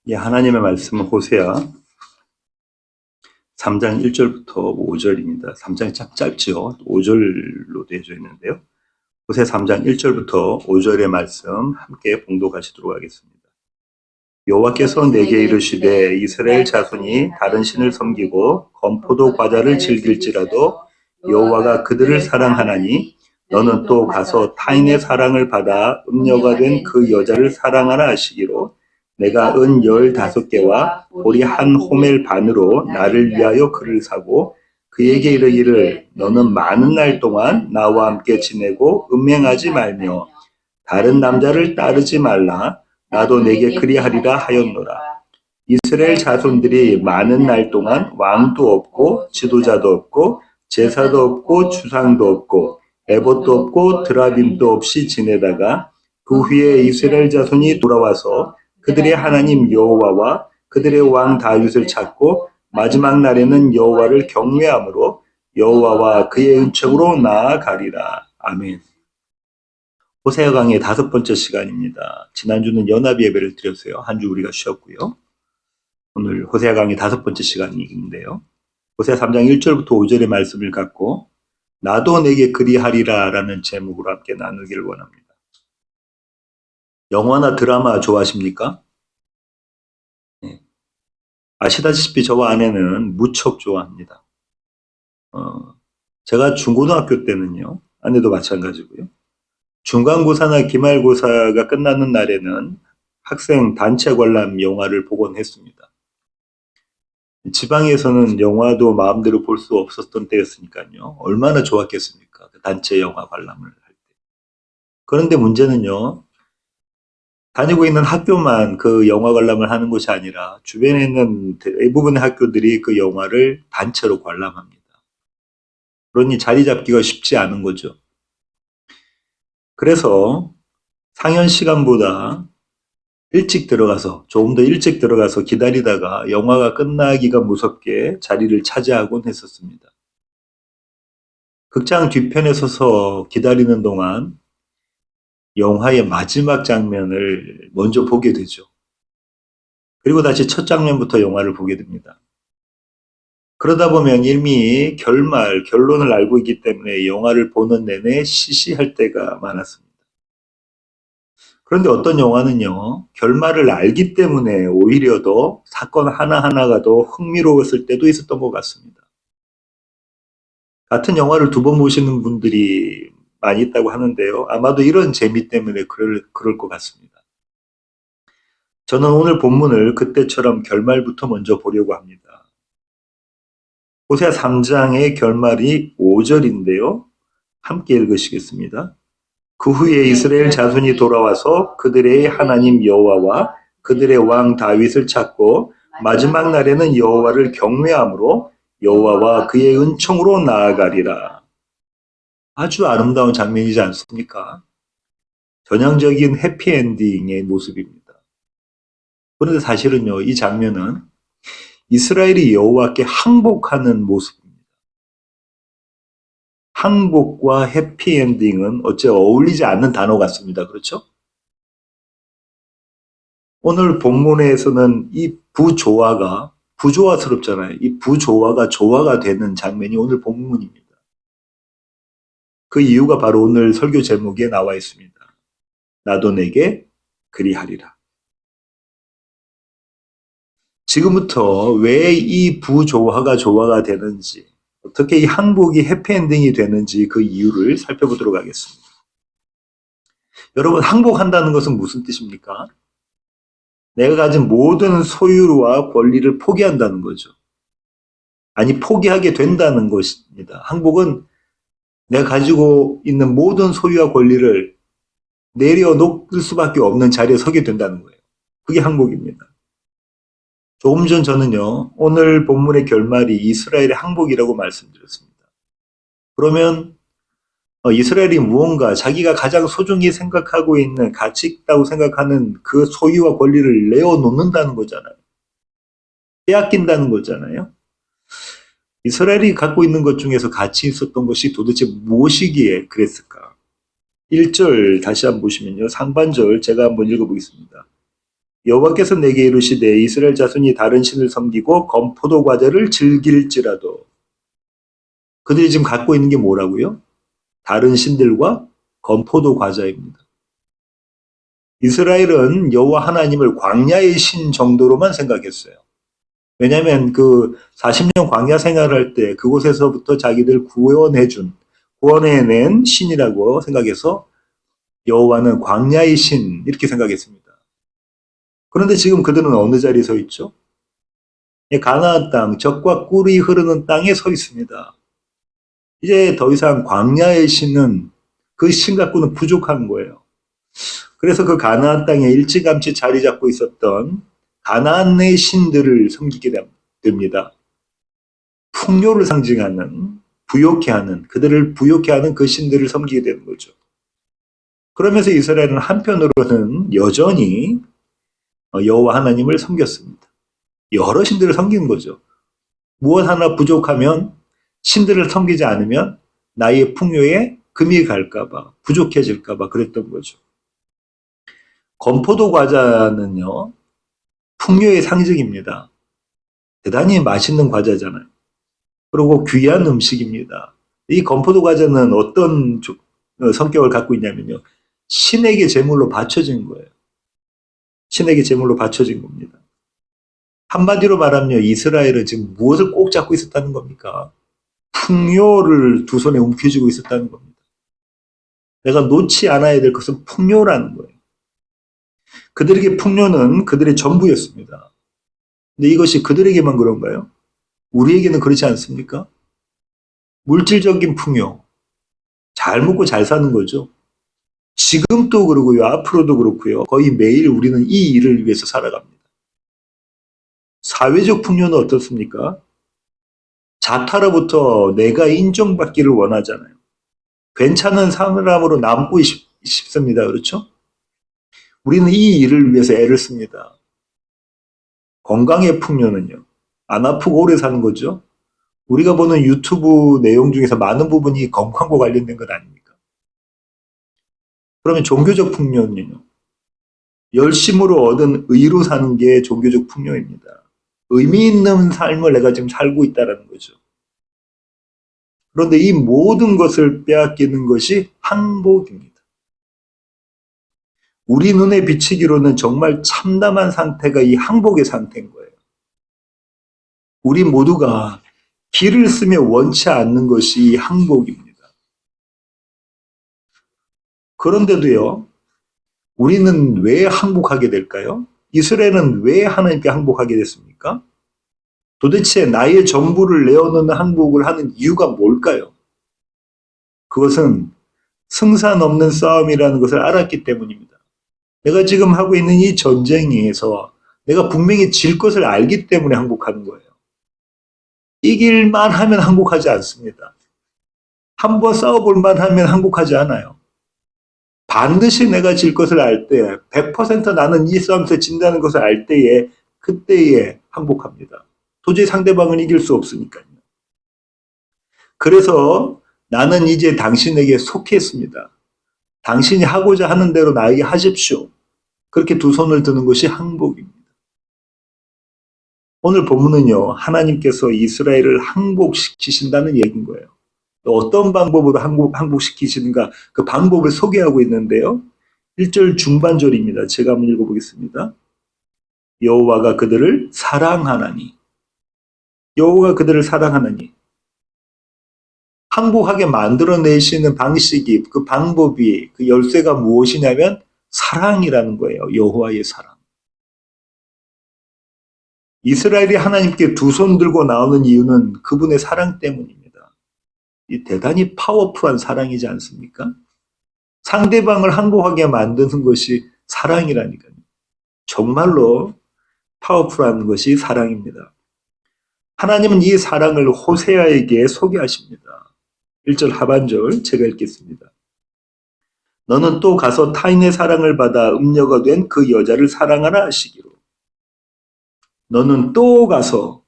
예, 하나님의 말씀은 호세아 3장 1절부터 5절입니다. 3장이 참 짧죠. 5절로 되어져 있는데요. 호세 3장 1절부터 5절의 말씀 함께 봉독하시도록 하겠습니다. 여호와께서 내게 이르시되 이스라엘 자손이 다른 신을 섬기고 건포도 과자를 즐길지라도 여호와가 그들을 사랑하나니 너는 또 가서 타인의 사랑을 받아 음녀가 된 그 여자를 사랑하라 하시기로 내가 은 15개와 보리 한 호멜 반으로 나를 위하여 그를 사고 그에게 이르기를 너는 많은 날 동안 나와 함께 지내고 음행하지 말며 다른 남자를 따르지 말라. 나도 내게 그리하리라 하였노라. 이스라엘 자손들이 많은 날 동안 왕도 없고 지도자도 없고 제사도 없고 주상도 없고 에봇도 없고 드라빔도 없이 지내다가 그 후에 이스라엘 자손이 돌아와서 그들의 하나님 여호와와 그들의 왕 다윗을 찾고 마지막 날에는 여호와를 경외함으로 여호와와 그의 은총으로 나아가리라. 아멘. 호세아 강의 5번째 시간입니다. 지난주는 연합 예배를 드렸어요. 한 주 우리가 쉬었고요. 오늘 호세아 강의 5번째 시간인데요. 호세아 3장 1절부터 5절의 말씀을 갖고 나도 내게 그리하리라 라는 제목으로 함께 나누기를 원합니다. 영화나 드라마 좋아하십니까? 네. 아시다시피 저와 아내는 무척 좋아합니다. 제가 중고등학교 때는요. 아내도 마찬가지고요. 중간고사나 기말고사가 끝나는 날에는 학생 단체 관람 영화를 보곤 했습니다. 지방에서는 영화도 마음대로 볼 수 없었던 때였으니까요. 얼마나 좋았겠습니까? 그 단체 영화 관람을 할 때. 그런데 문제는요. 다니고 있는 학교만 그 영화 관람을 하는 것이 아니라 주변에 있는 대부분의 학교들이 그 영화를 단체로 관람합니다. 그러니 자리 잡기가 쉽지 않은 거죠. 그래서 상연 시간보다 일찍 들어가서 조금 더 일찍 들어가서 기다리다가 영화가 끝나기가 무섭게 자리를 차지하곤 했었습니다. 극장 뒤편에 서서 기다리는 동안 영화의 마지막 장면을 먼저 보게 되죠. 그리고 다시 첫 장면부터 영화를 보게 됩니다. 그러다 보면 이미 결론을 알고 있기 때문에 영화를 보는 내내 시시할 때가 많았습니다. 그런데 어떤 영화는요, 결말을 알기 때문에 오히려 더 사건 하나하나가 더 흥미로웠을 때도 있었던 것 같습니다. 같은 영화를 2번 보시는 분들이 많이 있다고 하는데요. 아마도 이런 재미 때문에 그럴 것 같습니다. 저는 오늘 본문을 그때처럼 결말부터 먼저 보려고 합니다. 호세아 3장의 결말이 5절인데요. 함께 읽으시겠습니다. 그 후에 이스라엘 자손이 돌아와서 그들의 하나님 여호와와 그들의 왕 다윗을 찾고 마지막 날에는 여호와를 경외함으로 여호와와 그의 은총으로 나아가리라. 아주 아름다운 장면이지 않습니까? 전형적인 해피엔딩의 모습입니다. 그런데 사실은요, 이 장면은 이스라엘이 여호와께 항복하는 모습입니다. 항복과 해피엔딩은 어째 어울리지 않는 단어 같습니다. 그렇죠? 오늘 본문에서는 이 부조화스럽잖아요. 이 부조화가 조화가 되는 장면이 오늘 본문입니다. 그 이유가 바로 오늘 설교 제목에 나와 있습니다. 나도 내게 그리하리라. 지금부터 왜 이 부조화가 조화가 되는지, 어떻게 이 항복이 해피엔딩이 되는지 그 이유를 살펴보도록 하겠습니다. 여러분, 항복한다는 것은 무슨 뜻입니까? 내가 가진 모든 소유와 권리를 포기한다는 거죠. 아니, 포기하게 된다는 것입니다. 항복은 내가 가지고 있는 모든 소유와 권리를 내려놓을 수밖에 없는 자리에 서게 된다는 거예요. 그게 항복입니다. 조금 전 저는요, 오늘 본문의 결말이 이스라엘의 항복이라고 말씀드렸습니다. 그러면 이스라엘이 무언가 자기가 가장 소중히 생각하고 있는 가치 있다고 생각하는 그 소유와 권리를 내어놓는다는 거잖아요. 빼앗긴다는 거잖아요. 이스라엘이 갖고 있는 것 중에서 가치 있었던 것이 도대체 무엇이기에 그랬을까? 1절 다시 한번 보시면요. 상반절 제가 한번 읽어보겠습니다. 여호와께서 내게 이르시되 이스라엘 자손이 다른 신을 섬기고 건포도 과자를 즐길지라도. 그들이 지금 갖고 있는 게 뭐라고요? 다른 신들과 건포도 과자입니다. 이스라엘은 여호와 하나님을 광야의 신 정도로만 생각했어요. 왜냐하면 그 40년 광야 생활할 때 그곳에서부터 자기들 구원해낸 신이라고 생각해서 여호와는 광야의 신 이렇게 생각했습니다. 그런데 지금 그들은 어느 자리에 서 있죠? 가나안 땅, 젖과 꿀이 흐르는 땅에 서 있습니다. 이제 더 이상 광야의 신은 그 신 갖고는 부족한 거예요. 그래서 그 가나안 땅에 일찌감치 자리 잡고 있었던 가나안의 신들을 섬기게 됩니다. 풍요를 상징하는, 그들을 부욕해 하는 그 신들을 섬기게 되는 거죠. 그러면서 이스라엘은 한편으로는 여전히 여호와 하나님을 섬겼습니다. 여러 신들을 섬기는 거죠. 무엇 하나 부족하면, 신들을 섬기지 않으면 나의 풍요에 금이 갈까봐, 부족해질까봐 그랬던 거죠. 건포도 과자는요, 풍요의 상징입니다. 대단히 맛있는 과자잖아요. 그리고 귀한 음식입니다. 이 건포도 과자는 어떤 성격을 갖고 있냐면요, 신에게 제물로 바쳐진 거예요. 신에게 제물로 바쳐진 겁니다. 한마디로 말하면 이스라엘은 지금 무엇을 꼭 잡고 있었다는 겁니까? 풍요를 두 손에 움켜쥐고 있었다는 겁니다. 내가 놓지 않아야 될 것은 풍요라는 거예요. 그들에게 풍요는 그들의 전부였습니다. 근데 이것이 그들에게만 그런가요? 우리에게는 그렇지 않습니까? 물질적인 풍요, 잘 먹고 잘 사는 거죠. 지금도 그러고요, 앞으로도 그렇고요. 거의 매일 우리는 이 일을 위해서 살아갑니다. 사회적 풍요는 어떻습니까? 자타로부터 내가 인정받기를 원하잖아요. 괜찮은 사람으로 남고 싶습니다. 그렇죠? 우리는 이 일을 위해서 애를 씁니다. 건강의 풍요는요, 안 아프고 오래 사는 거죠. 우리가 보는 유튜브 내용 중에서 많은 부분이 건강과 관련된 것 아닙니까? 그러면 종교적 풍요는요, 열심으로 얻은 의로 사는 게 종교적 풍요입니다. 의미 있는 삶을 내가 지금 살고 있다는 거죠. 그런데 이 모든 것을 빼앗기는 것이 항복입니다. 우리 눈에 비치기로는 정말 참담한 상태가 이 항복의 상태인 거예요. 우리 모두가 길을 쓰며 원치 않는 것이 이 항복입니다. 그런데도요, 우리는 왜 항복하게 될까요? 이스라엘은 왜 하나님께 항복하게 됐습니까? 도대체 나의 전부를 내어놓는 항복을 하는 이유가 뭘까요? 그것은 승산 없는 싸움이라는 것을 알았기 때문입니다. 내가 지금 하고 있는 이 전쟁에서 내가 분명히 질 것을 알기 때문에 항복하는 거예요. 이길만 하면 항복하지 않습니다. 한번 싸워볼만 하면 항복하지 않아요. 반드시 내가 질 것을 알 때, 100% 나는 이 싸움에서 진다는 것을 알 때에, 그때에 항복합니다. 도저히 상대방은 이길 수 없으니까요. 그래서 나는 이제 당신에게 속했습니다. 당신이 하고자 하는 대로 나에게 하십시오. 그렇게 두 손을 드는 것이 항복입니다. 오늘 본문은요, 하나님께서 이스라엘을 항복시키신다는 얘기인 거예요. 어떤 방법으로 항복시키시는가, 그 방법을 소개하고 있는데요. 1절 중반절입니다. 제가 한번 읽어보겠습니다. 여호와가 그들을 사랑하나니. 여호와가 그들을 사랑하나니. 항복하게 만들어내시는 방식이, 그 방법이, 그 열쇠가 무엇이냐면 사랑이라는 거예요. 여호와의 사랑. 이스라엘이 하나님께 두 손 들고 나오는 이유는 그분의 사랑 때문입니다. 이 대단히 파워풀한 사랑이지 않습니까? 상대방을 항복하게 만드는 것이 사랑이라니까요. 정말로 파워풀한 것이 사랑입니다. 하나님은 이 사랑을 호세아에게 소개하십니다. 1절 하반절 제가 읽겠습니다. 너는 또 가서 타인의 사랑을 받아 음녀가 된 그 여자를 사랑하라 하시기로. 너는 또 가서,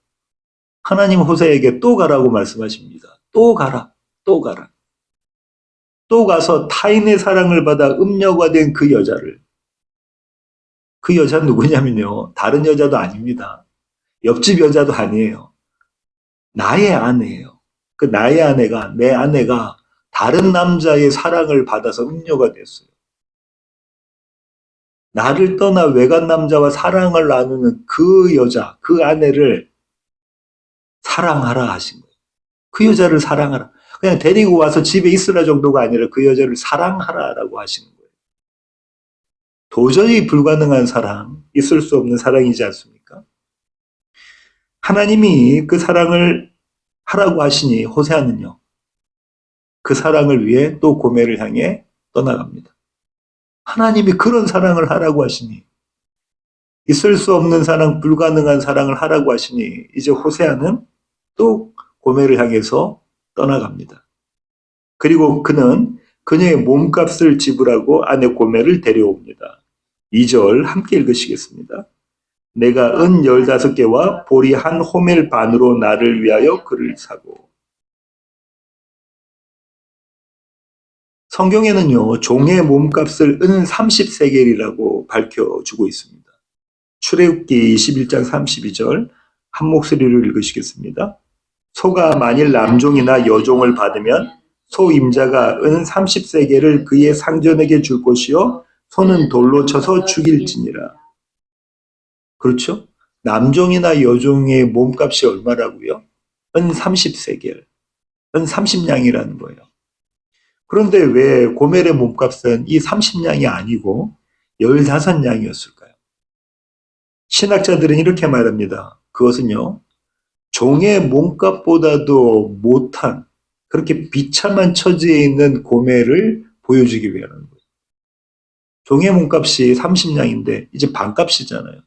하나님 호세아에게 또 가라고 말씀하십니다. 또 가라, 또 가라. 또 가서 타인의 사랑을 받아 음녀가 된 그 여자를, 그 여자는 누구냐면요. 다른 여자도 아닙니다. 옆집 여자도 아니에요. 나의 아내예요. 그 나의 아내가, 내 아내가 다른 남자의 사랑을 받아서 음녀가 됐어요. 나를 떠나 외간 남자와 사랑을 나누는 그 여자, 그 아내를 사랑하라 하신 거예요. 그 여자를 사랑하라. 그냥 데리고 와서 집에 있으라 정도가 아니라 그 여자를 사랑하라라고 하시는 거예요. 도저히 불가능한 사랑, 있을 수 없는 사랑이지 않습니까? 하나님이 그 사랑을 하라고 하시니 호세아는요, 그 사랑을 위해 또 고멜을 향해 떠나갑니다. 하나님이 그런 사랑을 하라고 하시니, 있을 수 없는 사랑, 불가능한 사랑을 하라고 하시니, 이제 호세아는 또 고멜을 향해서 떠나갑니다. 그리고 그는 그녀의 몸값을 지불하고 아내 고멜을 데려옵니다. 2절 함께 읽으시겠습니다. 내가 은 15개와 보리 한 호멜 반으로 나를 위하여 그를 사고. 성경에는요, 종의 몸값을 은 30세겔이라고 밝혀주고 있습니다. 출애굽기 21장 32절 한 목소리로 읽으시겠습니다. 소가 만일 남종이나 여종을 받으면 소 임자가 은 30세겔을 그의 상전에게 줄 것이요 소는 돌로 쳐서 죽일지니라. 그렇죠? 남종이나 여종의 몸값이 얼마라고요? 은 30세겔, 은 30냥이라는 거예요. 그런데 왜 고멜의 몸값은 이 30냥이 아니고 15냥이었을까요? 신학자들은 이렇게 말합니다. 그것은요, 종의 몸값보다도 못한 그렇게 비참한 처지에 있는 고멜을 보여주기 위하는 거예요. 종의 몸값이 30냥인데 이제 반값이잖아요.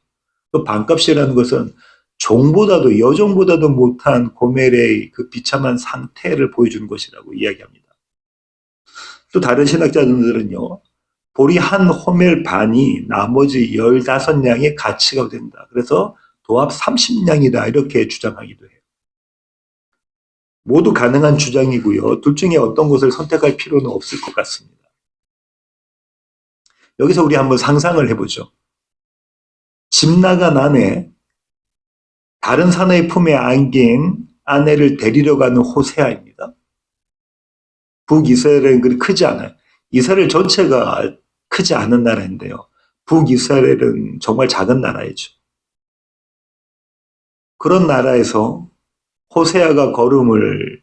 그 반값이라는 것은 종보다도 여종보다도 못한 고멜의 그 비참한 상태를 보여주는 것이라고 이야기합니다. 또 다른 신학자들은요, 보리 한 호멜 반이 나머지 15냥의 가치가 된다. 그래서 도합 30냥이다. 이렇게 주장하기도 해요. 모두 가능한 주장이고요. 둘 중에 어떤 것을 선택할 필요는 없을 것 같습니다. 여기서 우리 한번 상상을 해보죠. 집 나간 아내, 다른 사내의 품에 안긴 아내를 데리러 가는 호세아입니다. 북이스라엘은 그리 크지 않아요. 이스라엘 전체가 크지 않은 나라인데요. 북이스라엘은 정말 작은 나라이죠. 그런 나라에서 호세아가 고멜을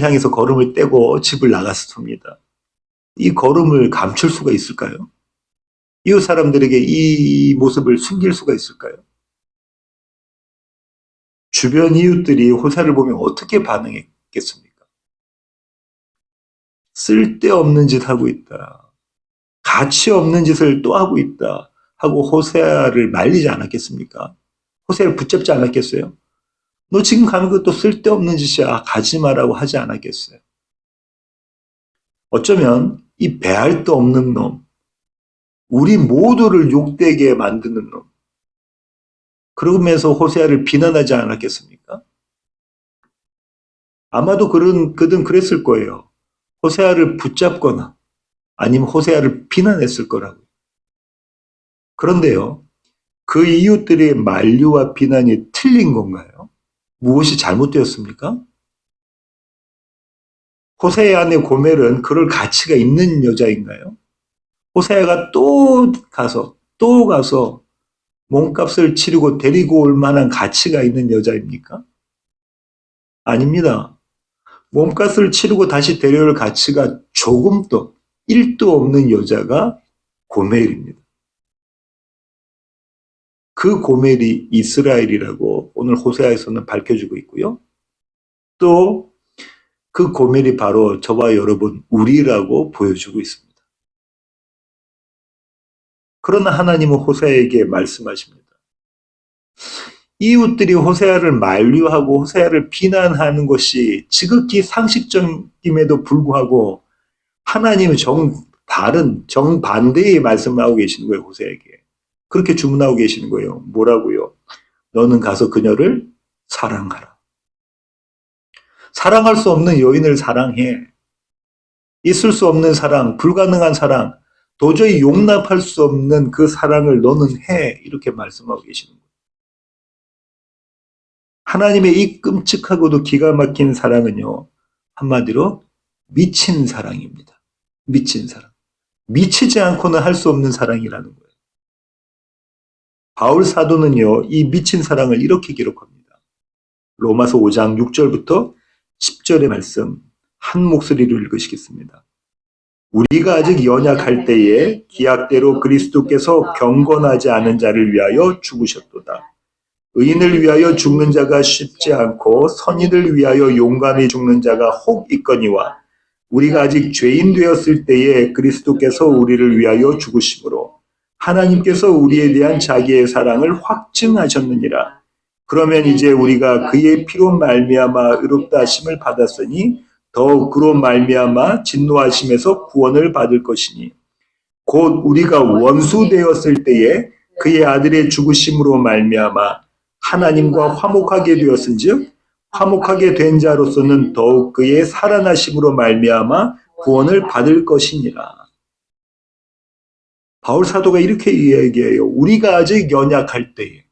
향해서 걸음을 떼고 집을 나갔습니다. 이 걸음을 감출 수가 있을까요? 이웃 사람들에게 이 모습을 숨길 수가 있을까요? 주변 이웃들이 호세아를 보면 어떻게 반응했겠습니까? 쓸데없는 짓 하고 있다. 가치 없는 짓을 또 하고 있다. 하고 호세아를 말리지 않았겠습니까? 호세아를 붙잡지 않았겠어요? 너 지금 가는 것도 쓸데없는 짓이야. 가지 마라고 하지 않았겠어요? 어쩌면 이 배알도 없는 놈, 우리 모두를 욕되게 만드는 놈, 그러면서 호세아를 비난하지 않았겠습니까? 아마도 그든 그랬을 거예요. 호세아를 붙잡거나 아니면 호세아를 비난했을 거라고요. 그런데요, 그 이웃들의 만류와 비난이 틀린 건가요? 무엇이 잘못되었습니까? 호세아 안의 고멜은 그럴 가치가 있는 여자인가요? 호세아가 또 가서 몸값을 치르고 데리고 올 만한 가치가 있는 여자입니까? 아닙니다. 몸값을 치르고 다시 데려올 가치가 조금도 1도 없는 여자가 고멜입니다. 그 고멜이 이스라엘이라고 오늘 호세아에서는 밝혀주고 있고요. 또 그 고멜이 바로 저와 여러분 우리라고 보여주고 있습니다. 그러나 하나님은 호세아에게 말씀하십니다. 이웃들이 호세아를 만류하고 호세아를 비난하는 것이 지극히 상식적임에도 불구하고 하나님은 다른 정반대의 말씀을 하고 계시는 거예요. 호세아에게. 그렇게 주문하고 계시는 거예요. 뭐라고요? 너는 가서 그녀를 사랑하라. 사랑할 수 없는 여인을 사랑해. 있을 수 없는 사랑, 불가능한 사랑, 도저히 용납할 수 없는 그 사랑을 너는 해. 이렇게 말씀하고 계시는 거예요. 하나님의 이 끔찍하고도 기가 막힌 사랑은요, 한마디로 미친 사랑입니다. 미친 사랑. 미치지 않고는 할 수 없는 사랑이라는 거예요. 바울 사도는요, 이 미친 사랑을 이렇게 기록합니다. 로마서 5장 6절부터 10절의 말씀 한 목소리로 읽으시겠습니다. 우리가 아직 연약할 때에 기약대로 그리스도께서 경건하지 않은 자를 위하여 죽으셨도다. 의인을 위하여 죽는 자가 쉽지 않고 선인을 위하여 용감히 죽는 자가 혹 있거니와 우리가 아직 죄인 되었을 때에 그리스도께서 우리를 위하여 죽으심으로 하나님께서 우리에 대한 자기의 사랑을 확증하셨느니라. 그러면 이제 우리가 그의 피로 말미암아 의롭다 하심을 받았으니 더욱 그로 말미암아 진노하심에서 구원을 받을 것이니 곧 우리가 원수 되었을 때에 그의 아들의 죽으심으로 말미암아 하나님과 화목하게 되었은즉 화목하게 된 자로서는 더욱 그의 살아나심으로 말미암아 구원을 받을 것이니라. 바울 사도가 이렇게 이야기해요. 우리가 아직 연약할 때에,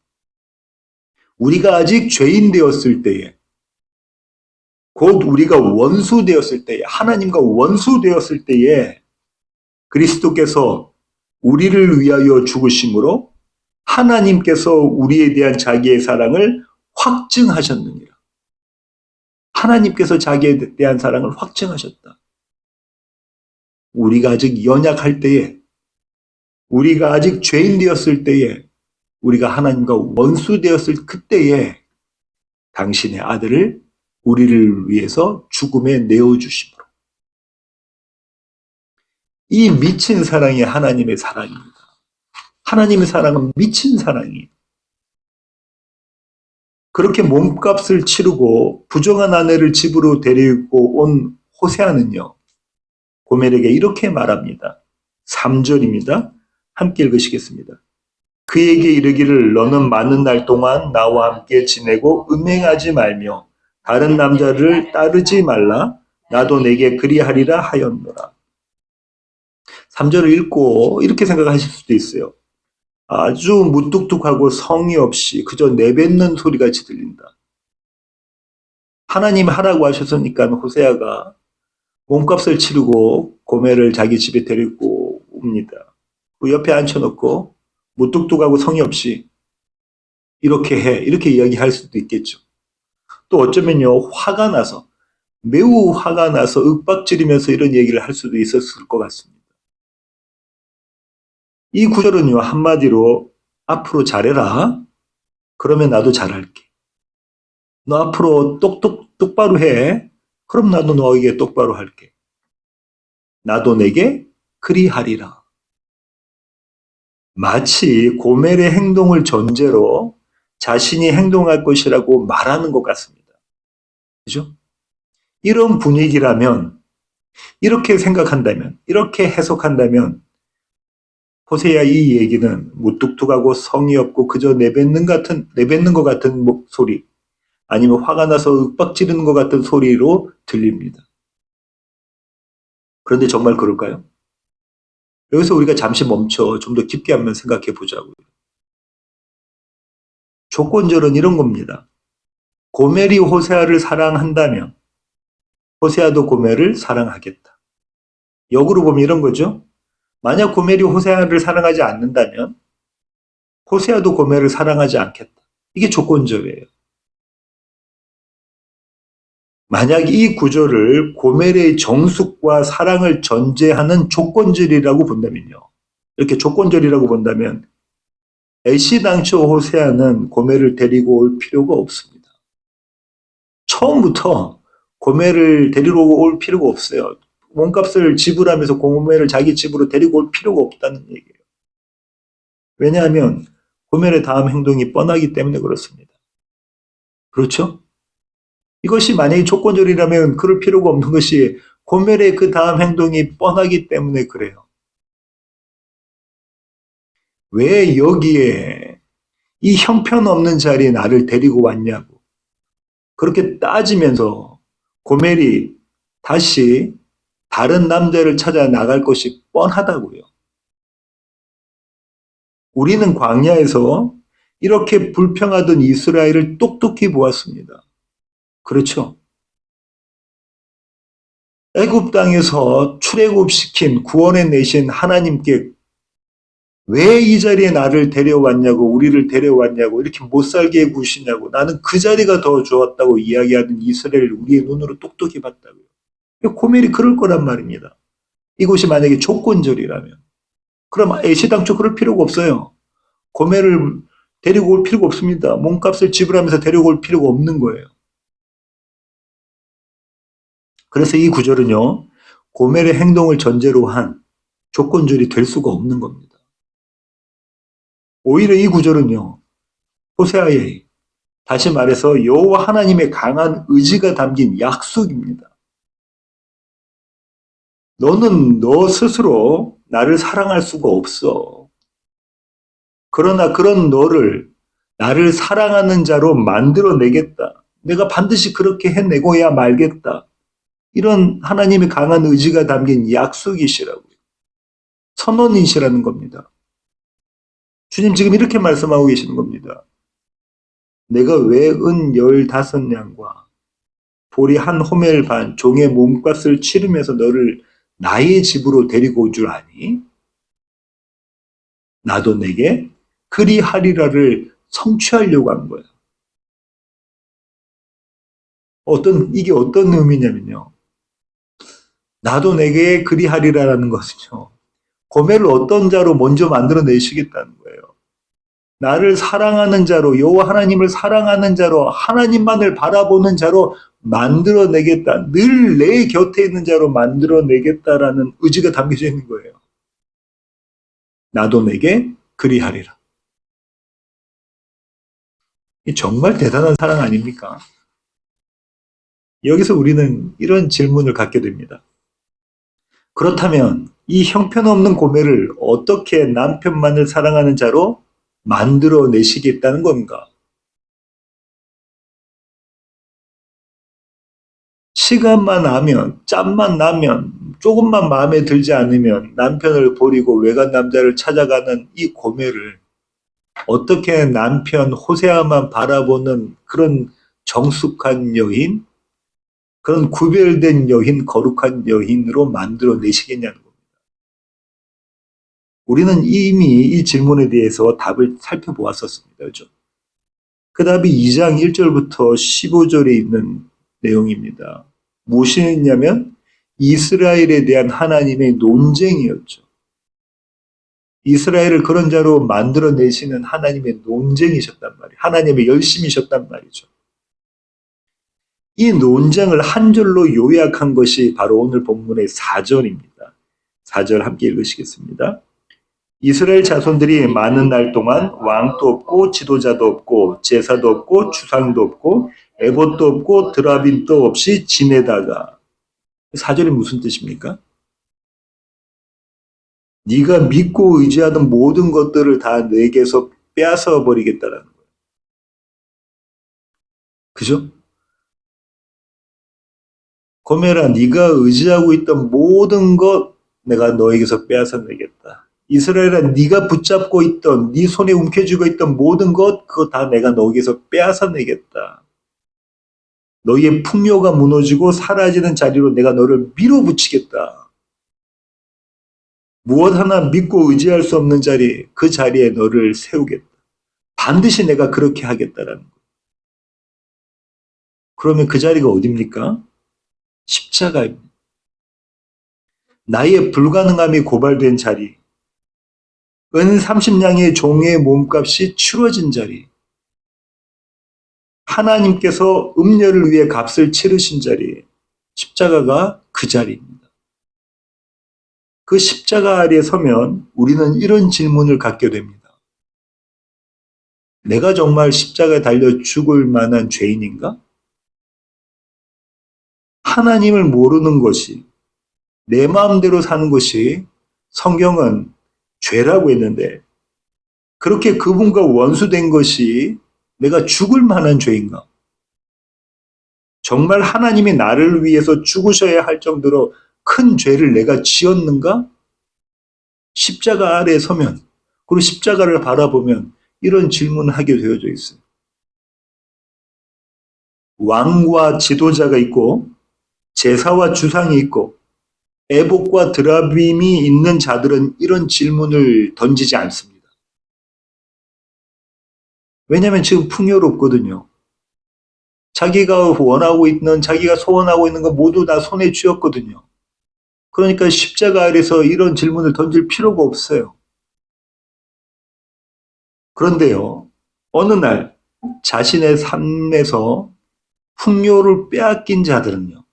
우리가 아직 죄인 되었을 때에, 곧 우리가 원수 되었을 때에, 하나님과 원수 되었을 때에 그리스도께서 우리를 위하여 죽으심으로 하나님께서 우리에 대한 자기의 사랑을 확증하셨느니라. 하나님께서 자기에 대한 사랑을 확증하셨다. 우리가 아직 연약할 때에, 우리가 아직 죄인 되었을 때에, 우리가 하나님과 원수 되었을 그때에 당신의 아들을 우리를 위해서 죽음에 내어주심으로. 이 미친 사랑이 하나님의 사랑입니다. 하나님의 사랑은 미친 사랑이에요. 그렇게 몸값을 치르고 부정한 아내를 집으로 데리고 온 호세아는요, 고멜에게 이렇게 말합니다. 3절입니다. 함께 읽으시겠습니다. 그에게 이르기를 너는 많은 날 동안 나와 함께 지내고 음행하지 말며 다른 남자를 따르지 말라. 나도 내게 그리하리라 하였노라. 3절을 읽고 이렇게 생각하실 수도 있어요. 아주 무뚝뚝하고 성의 없이 그저 내뱉는 소리같이 들린다. 하나님 하라고 하셨으니까 호세아가 몸값을 치르고 고멜을 자기 집에 데리고 옵니다. 그 옆에 앉혀놓고 무뚝뚝하고 성의 없이 이렇게 해, 이렇게 이야기할 수도 있겠죠. 또 어쩌면요, 화가 나서, 매우 화가 나서 윽박지르면서 이런 얘기를 할 수도 있었을 것 같습니다. 이 구절은요, 한마디로 앞으로 잘해라. 그러면 나도 잘할게. 너 앞으로 똑바로 해. 그럼 나도 너에게 똑바로 할게. 나도 내게 그리하리라. 마치 고멜의 행동을 전제로 자신이 행동할 것이라고 말하는 것 같습니다. 그죠? 이런 분위기라면, 이렇게 생각한다면, 이렇게 해석한다면 호세아 이 얘기는 무뚝뚝하고 성의 없고 그저 내뱉는 것 같은 목소리, 아니면 화가 나서 윽박지르는 것 같은 소리로 들립니다. 그런데 정말 그럴까요? 여기서 우리가 잠시 멈춰 좀 더 깊게 한번 생각해 보자고요. 조건절은 이런 겁니다. 고멜이 호세아를 사랑한다면 호세아도 고멜을 사랑하겠다. 역으로 보면 이런 거죠. 만약 고멜이 호세아를 사랑하지 않는다면 호세아도 고멜을 사랑하지 않겠다. 이게 조건절이에요. 만약 이 구절을 고멜의 정숙과 사랑을 전제하는 조건절이라고 본다면요. 이렇게 조건절이라고 본다면 애시당초 호세아는 고멜을 데리고 올 필요가 없습니다. 처음부터 고멜을 데리러 올 필요가 없어요. 몸값을 지불하면서 고멜을 자기 집으로 데리고 올 필요가 없다는 얘기예요. 왜냐하면 고멜의 다음 행동이 뻔하기 때문에 그렇습니다. 그렇죠? 이것이 만약에 조건절이라면 그럴 필요가 없는 것이 고멜의 그 다음 행동이 뻔하기 때문에 그래요. 왜 여기에 이 형편없는 자리에 나를 데리고 왔냐고 그렇게 따지면서 고멜이 다시 다른 남자를 찾아 나갈 것이 뻔하다고요. 우리는 광야에서 이렇게 불평하던 이스라엘을 똑똑히 보았습니다. 그렇죠? 애굽 땅에서 출애굽시킨 구원해 내신 하나님께 왜 이 자리에 나를 데려왔냐고, 우리를 데려왔냐고, 이렇게 못 살게 해구시냐고, 나는 그 자리가 더 좋았다고 이야기하는 이스라엘을 우리의 눈으로 똑똑히 봤다고요. 고멜이 그럴 거란 말입니다. 이곳이 만약에 조건절이라면. 그럼 애시당초 그럴 필요가 없어요. 고멜을 데리고 올 필요가 없습니다. 몸값을 지불하면서 데리고 올 필요가 없는 거예요. 그래서 이 구절은요, 고멜의 행동을 전제로 한 조건절이 될 수가 없는 겁니다. 오히려 이 구절은요, 호세아의, 다시 말해서 여호와 하나님의 강한 의지가 담긴 약속입니다. 너는 너 스스로 나를 사랑할 수가 없어. 그러나 그런 너를 나를 사랑하는 자로 만들어내겠다. 내가 반드시 그렇게 해내고야 말겠다. 이런 하나님의 강한 의지가 담긴 약속이시라고요. 선언이시라는 겁니다. 주님 지금 이렇게 말씀하고 계시는 겁니다. 내가 왜 은 15양과 보리 한 호멜 반 종의 몸값을 치르면서 너를 나의 집으로 데리고 온 줄 아니? 나도 내게 그리하리라를 성취하려고 한 거야. 이게 어떤 의미냐면요. 나도 내게 그리하리라라는 것은요. 고멜을 어떤 자로 먼저 만들어내시겠다는 거예요. 나를 사랑하는 자로, 여호와 하나님을 사랑하는 자로, 하나님만을 바라보는 자로 만들어내겠다. 늘 내 곁에 있는 자로 만들어내겠다라는 의지가 담겨져 있는 거예요. 나도 내게 그리하리라. 이 정말 대단한 사랑 아닙니까? 여기서 우리는 이런 질문을 갖게 됩니다. 그렇다면 이 형편없는 고멜을 어떻게 남편만을 사랑하는 자로 만들어내시겠다는 건가? 시간만 나면, 짬만 나면, 조금만 마음에 들지 않으면 남편을 버리고 외간 남자를 찾아가는 이 고멜을 어떻게 남편 호세아만 바라보는 그런 정숙한 여인, 그런 구별된 여인, 거룩한 여인으로 만들어내시겠냐는 겁니다. 우리는 이미 이 질문에 대해서 답을 살펴보았었습니다. 그렇죠? 그 답이 2장 1절부터 15절에 있는 내용입니다. 무엇이었냐면 이스라엘에 대한 하나님의 논쟁이었죠. 이스라엘을 그런 자로 만들어내시는 하나님의 논쟁이셨단 말이에요. 하나님의 열심이셨단 말이죠. 이 논쟁을 한 줄로 요약한 것이 바로 오늘 본문의 4절입니다. 4절 함께 읽으시겠습니다. 이스라엘 자손들이 많은 날 동안 왕도 없고 지도자도 없고 제사도 없고 주상도 없고 에봇도 없고 드라빔도 없이 지내다가 4절이 무슨 뜻입니까? 네가 믿고 의지하던 모든 것들을 다 내게서 빼앗아 버리겠다라는 거예요. 그죠? 고멜아, 네가 의지하고 있던 모든 것 내가 너에게서 빼앗아 내겠다. 이스라엘아, 네가 붙잡고 있던, 네 손에 움켜쥐고 있던 모든 것 그거 다 내가 너에게서 빼앗아 내겠다. 너희의 풍요가 무너지고 사라지는 자리로 내가 너를 밀어붙이겠다. 무엇 하나 믿고 의지할 수 없는 자리, 그 자리에 너를 세우겠다. 반드시 내가 그렇게 하겠다라는 거예요. 그러면 그 자리가 어딥니까? 십자가입니다. 나의 불가능함이 고발된 자리, 은 30냥의 종의 몸값이 치러진 자리, 하나님께서 음녀를 위해 값을 치르신 자리, 십자가가 그 자리입니다. 그 십자가 아래에 서면 우리는 이런 질문을 갖게 됩니다. 내가 정말 십자가에 달려 죽을 만한 죄인인가? 하나님을 모르는 것이, 내 마음대로 사는 것이 성경은 죄라고 했는데 그렇게 그분과 원수된 것이 내가 죽을 만한 죄인가? 정말 하나님이 나를 위해서 죽으셔야 할 정도로 큰 죄를 내가 지었는가? 십자가 아래에 서면 그리고 십자가를 바라보면 이런 질문을 하게 되어져 있어요. 왕과 지도자가 있고 제사와 주상이 있고 애복과 드라빔이 있는 자들은 이런 질문을 던지지 않습니다. 왜냐하면 지금 풍요롭거든요. 자기가 원하고 있는, 자기가 소원하고 있는 거 모두 다 손에 쥐었거든요. 그러니까 십자가 아래서 이런 질문을 던질 필요가 없어요. 그런데요, 어느 날 자신의 삶에서 풍요를 빼앗긴 자들은요,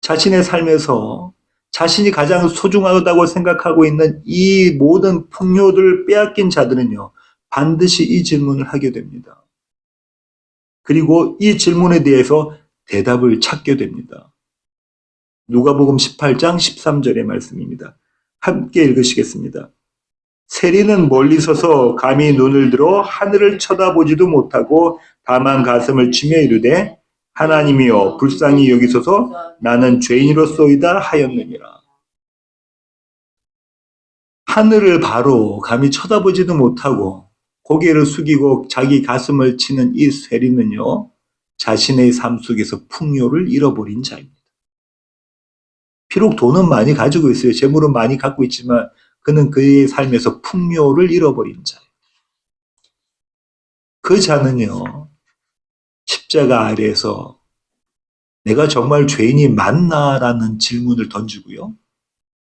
자신의 삶에서 자신이 가장 소중하다고 생각하고 있는 이 모든 풍요들을 빼앗긴 자들은요, 반드시 이 질문을 하게 됩니다. 그리고 이 질문에 대해서 대답을 찾게 됩니다. 누가복음 18장 13절의 말씀입니다. 함께 읽으시겠습니다. 세리는 멀리 서서 감히 눈을 들어 하늘을 쳐다보지도 못하고 다만 가슴을 치며 이르되 하나님이여 불쌍히 여기소서 나는 죄인으로소이다 하였느니라. 하늘을 바로 감히 쳐다보지도 못하고 고개를 숙이고 자기 가슴을 치는 이 세리는요, 자신의 삶 속에서 풍요를 잃어버린 자입니다. 비록 돈은 많이 가지고 있어요. 재물은 많이 갖고 있지만 그는 그의 삶에서 풍요를 잃어버린 자예요. 그 자는요, 십자가 아래에서 내가 정말 죄인이 맞나라는 질문을 던지고요.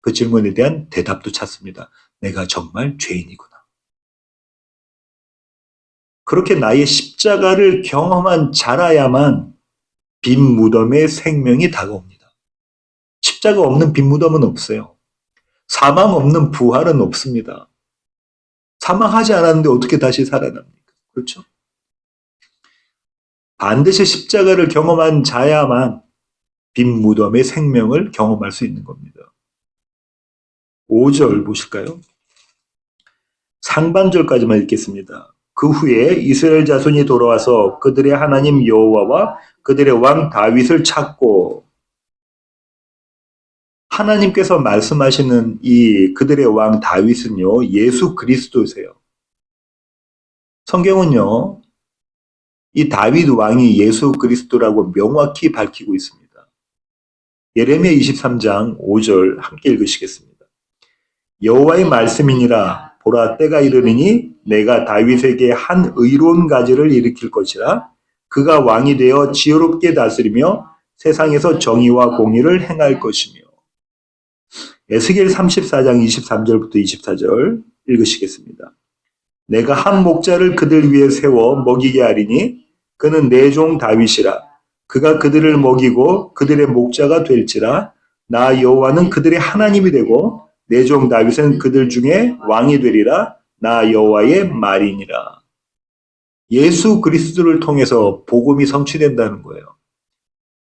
그 질문에 대한 대답도 찾습니다. 내가 정말 죄인이구나. 그렇게 나의 십자가를 경험한 자라야만 빈 무덤의 생명이 다가옵니다. 십자가 없는 빈 무덤은 없어요. 사망 없는 부활은 없습니다. 사망하지 않았는데 어떻게 다시 살아납니까? 그렇죠? 반드시 십자가를 경험한 자야만 빈 무덤의 생명을 경험할 수 있는 겁니다. 5절 보실까요? 상반절까지만 읽겠습니다. 그 후에 이스라엘 자손이 돌아와서 그들의 하나님 여호와와 그들의 왕 다윗을 찾고, 하나님께서 말씀하시는 이 그들의 왕 다윗은요, 예수 그리스도세요. 성경은요, 이 다윗 왕이 예수 그리스도라고 명확히 밝히고 있습니다. 예레미야 23장 5절 함께 읽으시겠습니다. 여호와의 말씀이니라 보라 때가 이르리니 내가 다윗에게 한 의로운 가지를 일으킬 것이라 그가 왕이 되어 지혜롭게 다스리며 세상에서 정의와 공의를 행할 것이며. 에스겔 34장 23절부터 24절 읽으시겠습니다. 내가 한 목자를 그들 위에 세워 먹이게 하리니 그는 내 종 다윗이라. 그가 그들을 먹이고 그들의 목자가 될지라. 나 여호와는 그들의 하나님이 되고 내 종 다윗은 그들 중에 왕이 되리라. 나 여호와의 말이니라. 예수 그리스도를 통해서 복음이 성취된다는 거예요.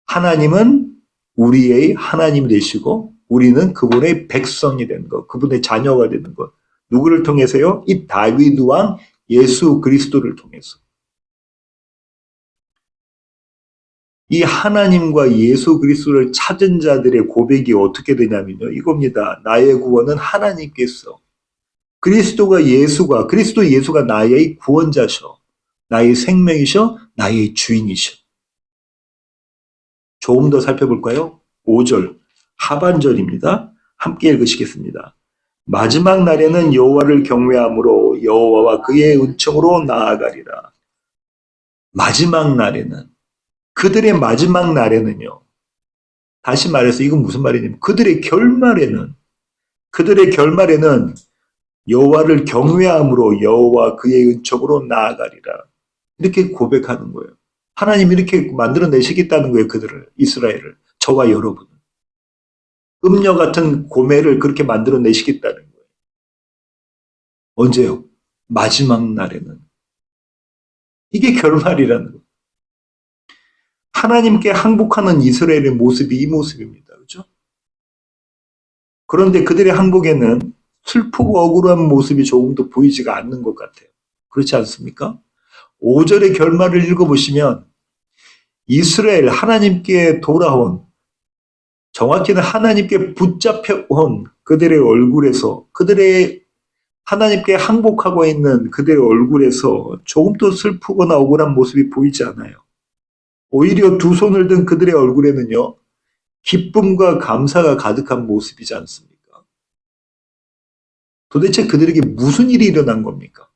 하나님은 우리의 하나님이 되시고 우리는 그분의 백성이 되는 것, 그분의 자녀가 되는 것. 누구를 통해서요? 이 다윗 왕 예수 그리스도를 통해서. 이 하나님과 예수 그리스도를 찾은 자들의 고백이 어떻게 되냐면요. 이겁니다. 나의 구원은 하나님께서. 그리스도 예수가 나의 구원자셔. 나의 생명이셔. 나의 주인이셔. 조금 더 살펴볼까요? 5절 하반절입니다. 함께 읽으시겠습니다. 마지막 날에는 여호와를 경외함으로 여호와와 그의 은총으로 나아가리라. 마지막 날에는, 그들의 마지막 날에는요. 다시 말해서 이건 무슨 말이냐면 그들의 결말에는 여호와를 경외함으로 여호와 그의 은총으로 나아가리라. 이렇게 고백하는 거예요. 하나님이 이렇게 만들어내시겠다는 거예요. 그들을, 이스라엘을, 저와 여러분을. 음녀 같은 고매를 그렇게 만들어내시겠다는 거예요. 언제요? 마지막 날에는. 이게 결말이라는 거예요. 하나님께 항복하는 이스라엘의 모습이 이 모습입니다. 그렇죠? 그런데 그들의 항복에는 슬프고 억울한 모습이 조금도 보이지가 않는 것 같아요. 그렇지 않습니까? 5절의 결말을 읽어보시면 이스라엘, 하나님께 돌아온, 정확히는 하나님께 붙잡혀온 그들의 얼굴에서, 그들의 하나님께 항복하고 있는 그들의 얼굴에서 조금도 슬프거나 억울한 모습이 보이지 않아요. 오히려 두 손을 든 그들의 얼굴에는요, 기쁨과 감사가 가득한 모습이지 않습니까? 도대체 그들에게 무슨 일이 일어난 겁니까?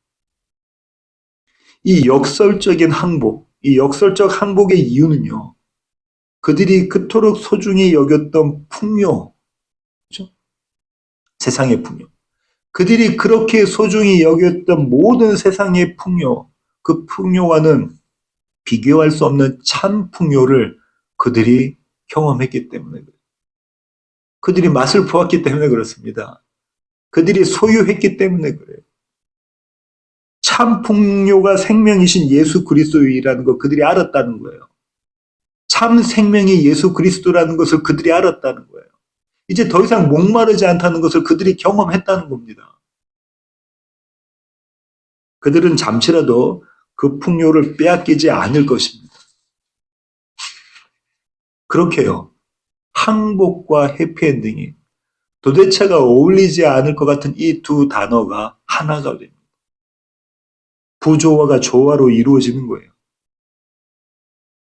이 역설적인 항복, 이 역설적 항복의 이유는요, 그들이 그토록 소중히 여겼던 풍요, 그죠? 세상의 풍요. 그들이 그렇게 소중히 여겼던 모든 세상의 풍요, 그 풍요와는 비교할 수 없는 참 풍요를 그들이 경험했기 때문에 그래요. 그들이 맛을 보았기 때문에 그렇습니다. 그들이 소유했기 때문에 그래요. 참 풍요가 생명이신 예수 그리스도이라는 거 그들이 알았다는 거예요. 참 생명이 예수 그리스도라는 것을 그들이 알았다는 거예요. 이제 더 이상 목마르지 않다는 것을 그들이 경험했다는 겁니다. 그들은 잠시라도 그 풍요를 빼앗기지 않을 것입니다. 그렇게요. 항복과 해피엔딩이 도대체가 어울리지 않을 것 같은 이 두 단어가 하나가 됩니다. 부조화가 조화로 이루어지는 거예요.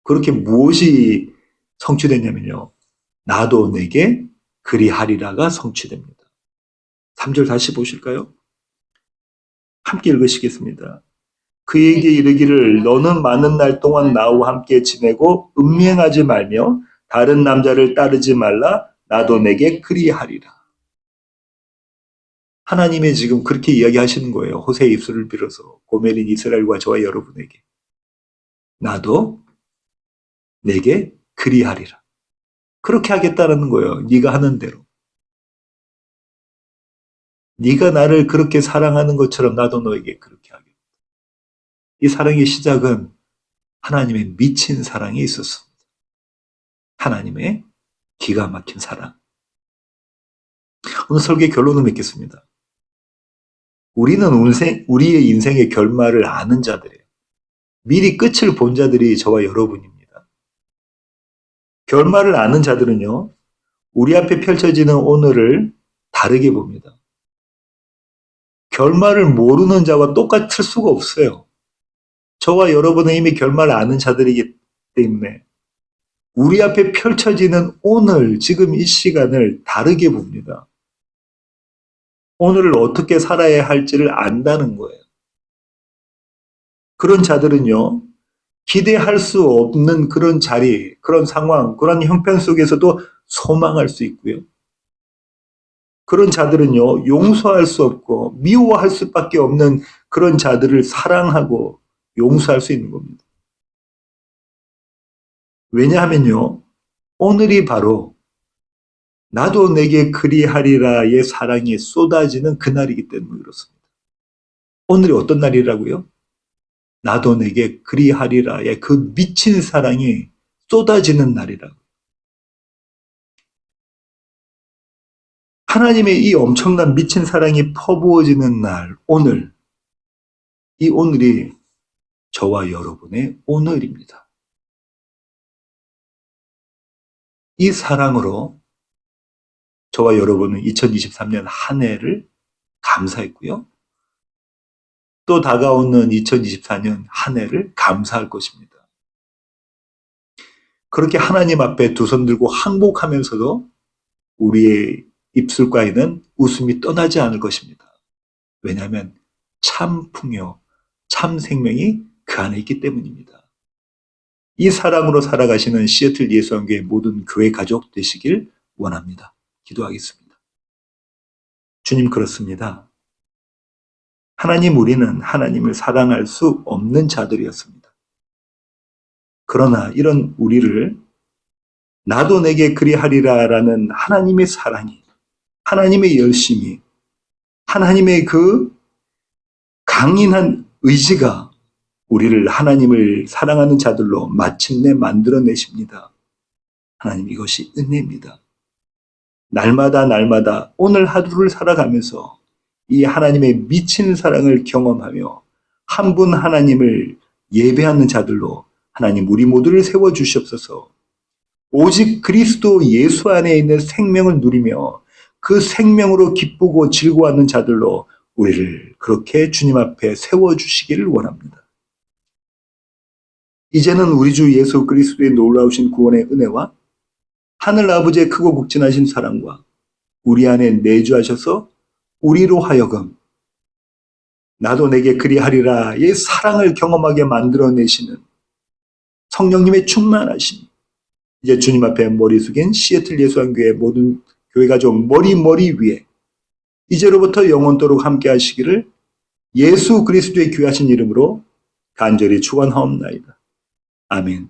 그렇게 무엇이 성취됐냐면요. 나도 내게 그리하리라가 성취됩니다. 3절 다시 보실까요? 함께 읽으시겠습니다. 그에게 이르기를 너는 많은 날 동안 나와 함께 지내고 음행하지 말며 다른 남자를 따르지 말라. 나도 내게 그리하리라. 하나님이 지금 그렇게 이야기하시는 거예요. 호세의 입술을 빌어서 고멜인 이스라엘과 저와 여러분에게. 나도 내게 그리하리라. 그렇게 하겠다는 거예요. 네가 하는 대로. 네가 나를 그렇게 사랑하는 것처럼 나도 너에게 그렇게 하겠다. 이 사랑의 시작은 하나님의 미친 사랑이 있었습니다. 하나님의 기가 막힌 사랑. 오늘 설교의 결론을 맺겠습니다. 우리는 우리의 인생의 결말을 아는 자들이에요. 미리 끝을 본 자들이 저와 여러분입니다. 결말을 아는 자들은요, 우리 앞에 펼쳐지는 오늘을 다르게 봅니다. 결말을 모르는 자와 똑같을 수가 없어요. 저와 여러분은 이미 결말을 아는 자들이기 때문에 우리 앞에 펼쳐지는 오늘, 지금 이 시간을 다르게 봅니다. 오늘을 어떻게 살아야 할지를 안다는 거예요. 그런 자들은요, 기대할 수 없는 그런 자리, 그런 상황, 그런 형편 속에서도 소망할 수 있고요. 그런 자들은요, 용서할 수 없고 미워할 수밖에 없는 그런 자들을 사랑하고 용서할 수 있는 겁니다. 왜냐하면요, 오늘이 바로 나도 내게 그리하리라의 사랑이 쏟아지는 그날이기 때문에 그렇습니다. 오늘이 어떤 날이라고요? 나도 내게 그리하리라의 그 미친 사랑이 쏟아지는 날이라고. 하나님의 이 엄청난 미친 사랑이 퍼부어지는 날, 오늘. 이 오늘이 저와 여러분의 오늘입니다. 이 사랑으로 저와 여러분은 2023년 한 해를 감사했고요. 또 다가오는 2024년 한 해를 감사할 것입니다. 그렇게 하나님 앞에 두 손 들고 항복하면서도 우리의 입술가에는 웃음이 떠나지 않을 것입니다. 왜냐하면 참 풍요, 참 생명이 그 안에 있기 때문입니다. 이 사랑으로 살아가시는 시애틀 예수원교회 모든 교회 가족 되시길 원합니다. 기도하겠습니다. 주님, 그렇습니다. 하나님, 우리는 하나님을 사랑할 수 없는 자들이었습니다. 그러나 이런 우리를 나도 내게 그리하리라라는 하나님의 사랑이, 하나님의 열심이, 하나님의 그 강인한 의지가 우리를 하나님을 사랑하는 자들로 마침내 만들어내십니다. 하나님, 이것이 은혜입니다. 날마다 날마다 오늘 하루를 살아가면서 이 하나님의 미친 사랑을 경험하며 한 분 하나님을 예배하는 자들로 하나님 우리 모두를 세워주시옵소서. 오직 그리스도 예수 안에 있는 생명을 누리며 그 생명으로 기쁘고 즐거워하는 자들로 우리를 그렇게 주님 앞에 세워주시기를 원합니다. 이제는 우리 주 예수 그리스도의 놀라우신 구원의 은혜와 하늘 아버지의 크고 극진하신 사랑과 우리 안에 내주하셔서 우리로 하여금 나도 내게 그리하리라의 사랑을 경험하게 만들어내시는 성령님의 충만하심, 이제 주님 앞에 머리 숙인 시애틀 예수한교회 모든 교회 가족 머리 위에 이제로부터 영원토록 함께 하시기를 예수 그리스도의 귀하신 이름으로 간절히 축원하옵나이다. 아멘.